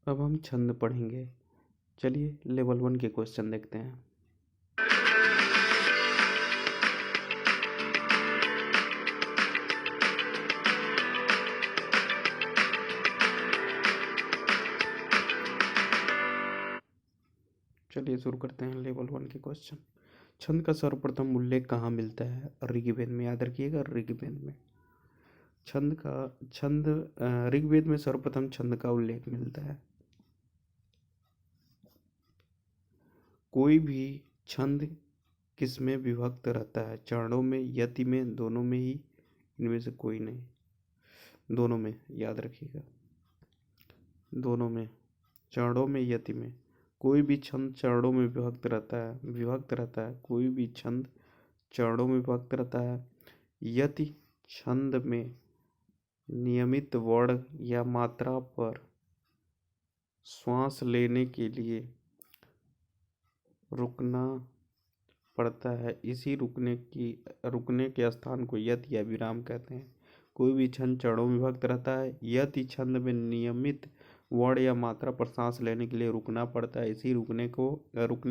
अब हम छंद पढ़ेंगे। चलिए लेवल 1 के क्वेश्चन देखते हैं। चलिए शुरू करते हैं लेवल 1 के क्वेश्चन। छंद का सर्वप्रथम उल्लेख कहाँ मिलता है? ऋग्वेद में। याद रखिएगा, ऋग्वेद में ऋग्वेद में सर्वप्रथम छंद का उल्लेख मिलता है। कोई भी छंद किस में विभक्त रहता है? चरणों में, यति में, दोनों में ही? इनमें से कोई नहीं, दोनों में। याद रखिएगा, दोनों में, चरणों में, यति में। कोई भी छंद चरणों में विभक्त रहता है। कोई भी छंद चरणों में विभक्त रहता है। यति छंद में नियमित वर्ण या मात्रा पर श्वास लेने के लिए रुकना पड़ता है। इसी रुकने के स्थान को यति या विराम कहते हैं। कोई भी छंद चरणों में विभक्त रहता है। यति छंद में नियमित वर्ण या मात्रा पर सांस लेने के लिए रुकना पड़ता है। इसी रुकने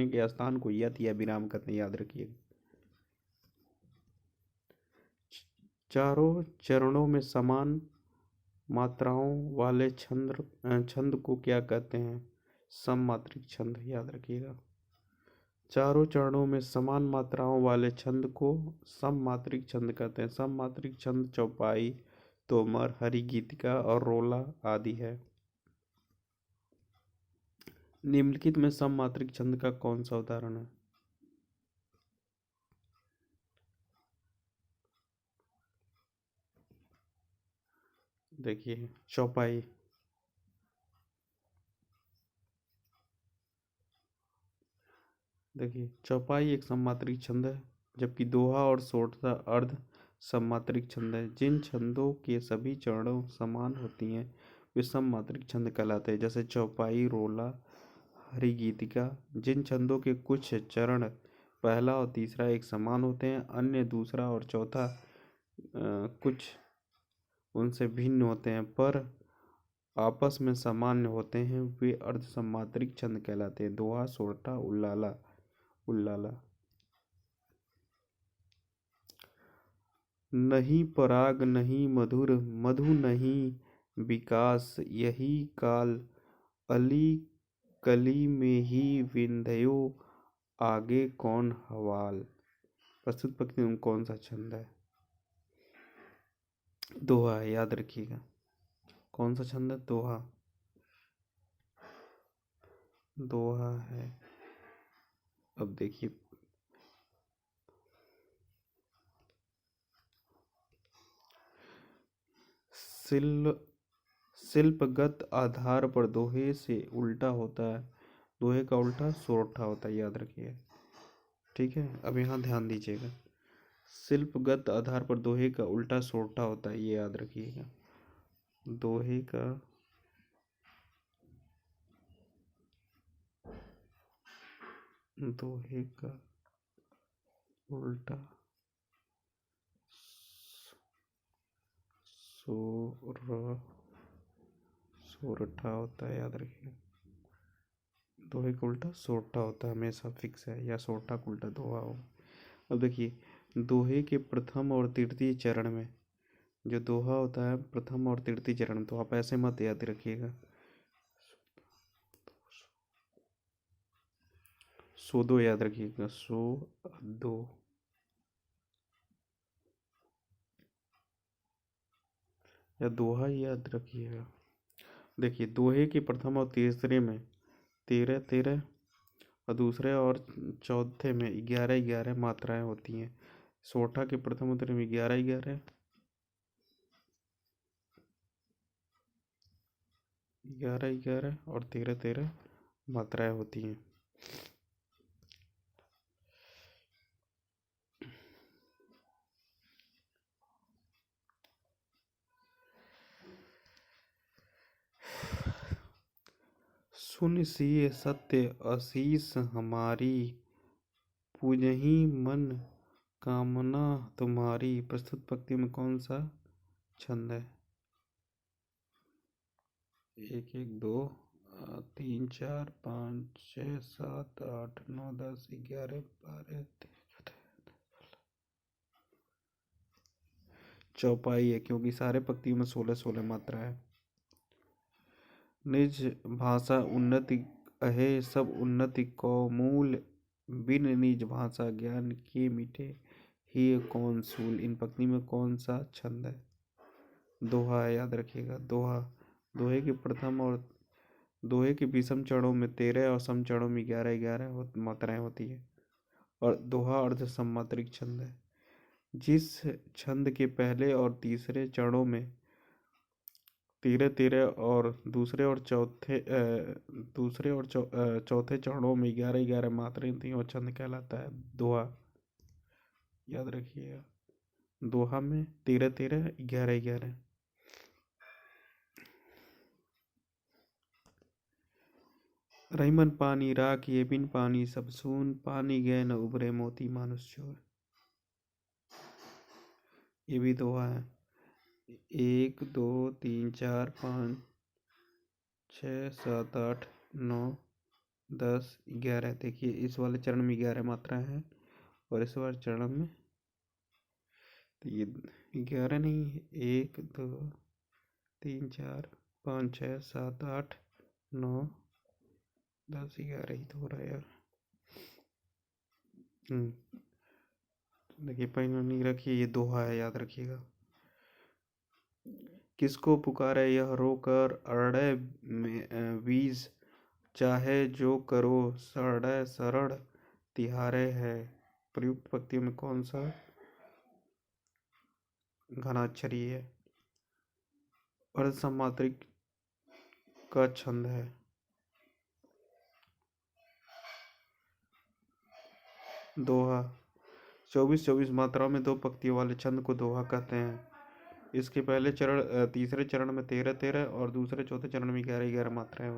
के स्थान को यति या विराम कहते हैं। याद रखिएगा। चारों चरणों में समान मात्राओं वाले छंद को क्या कहते हैं? सममात्रिक छंद। याद रखिएगा, चारों चरणों में समान मात्राओं वाले छंद को सममात्रिक छंद कहते हैं। सममात्रिक छंद चौपाई, तोमर, हरि गीतिका और रोला आदि है। निम्नलिखित में सममात्रिक छंद का कौन सा उदाहरण है? देखिए, चौपाई। देखिए, चौपाई एक सममात्रिक छंद है, जबकि दोहा और सोरठा अर्ध सममात्रिक छंद है। जिन छंदों के सभी चरणों समान होती हैं वे सममात्रिक छंद कहलाते हैं, जैसे चौपाई, रोला, हरि गीतिका। जिन छंदों के कुछ चरण पहला और तीसरा एक समान होते हैं, अन्य दूसरा और चौथा कुछ उनसे भिन्न होते हैं पर आपस में सामान्य होते हैं, वे अर्ध सममात्रिक छंद कहलाते हैं। दोहा, सोरठा, उल्लाला। नहीं पराग नहीं मधुर, मधु नहीं विकास, यही काल अली कली में ही विंध्यो, आगे कौन हवाल। प्रस्तुत पंक्ति में कौन सा छंद है? दोहा है। याद रखिएगा, कौन सा छंद है? दोहा। दोहा है। अब देखिए, शिल्पगत आधार पर दोहे से उल्टा होता है। दोहे का उल्टा सोरठा होता है। याद रखिए, ठीक है। अब यहाँ ध्यान दीजिएगा, शिल्पगत आधार पर दोहे का उल्टा सोरठा होता है, ये याद रखिएगा। दोहे का उल्टा सोरठा होता है। याद रखिए, दोहे का उल्टा सोरठा होता है, हमेशा फिक्स है, या सोरठा का उल्टा दोहा हो। अब देखिए, दोहे के प्रथम और तृतीय चरण में जो दोहा होता है, प्रथम और तृतीय चरण, तो आप ऐसे मत याद रखिएगा। सो दो याद रखिएगा, सो दो। या दोहा ही याद रखिएगा। देखिए, दोहे के प्रथम और तीसरे में 13 और दूसरे और चौथे में 11 मात्राएं होती हैं। सोरठा के प्रथम उत्तर में 11 और 13 मात्राएं होती हैं। सुन सिय सत्य आशीष हमारी, पूजही मन कामना तुम्हारी। प्रस्तुत पंक्ति में कौन सा छंद है? 1 1 2 3 4 5 6 7 8 9 10 11 12 चौपाई है क्योंकि सारे पंक्तियों में 16 मात्रा है। निज भाषा उन्नति अहे सब उन्नति को मूल, बिन निज भाषा ज्ञान के मिटे ही कौन सूल। इन पंक्ति में कौन सा छंद है? दोहा है, याद रखिएगा। दोहा दोहे के प्रथम और दोहे के विषम चरणों में 13 और सम चरणों में 11 मात्राएं होती है और दोहा अर्ध सम्मात्रिक छंद है। जिस छंद के पहले और तीसरे चरणों में 13 और चौथे चरणों में 11 मात्राएं थी और छंद कहलाता है दोहा। याद रखिएगा, दोहा में 13 11। रहीमन पानी राख ये बिन पानी सब सून, पानी गए न उबरे मोती मानुष चोर। ये भी दोहा है। 1 2 3 4 5 6 7 8 9 10 11। देखिए इस वाले चरण में 11 मात्रा है और इस वाले चरण में तो ये 11 नहीं है, 1 2 3 4 5 6 7 8 9 10 11 ही तो हो रहा है यार। देखिए पहले नहीं रखिए, ये दोहा है, याद रखिएगा। किसको पुकारे यह रोकर अरड़े बीज, चाहे जो करो सरड़े सरड़ तिहारे है। प्रयुक्त पंक्तियों में कौन सा घनाक्षरी है? अर्ध सम्मात्रिक का छंद है। दोहा 24 मात्राओं में 2 पंक्तियों वाले छंद को दोहा कहते हैं। इसके पहले चरण तीसरे चरण में 13 और दूसरे चौथे चरण में 11 मात्राएं होती हैं।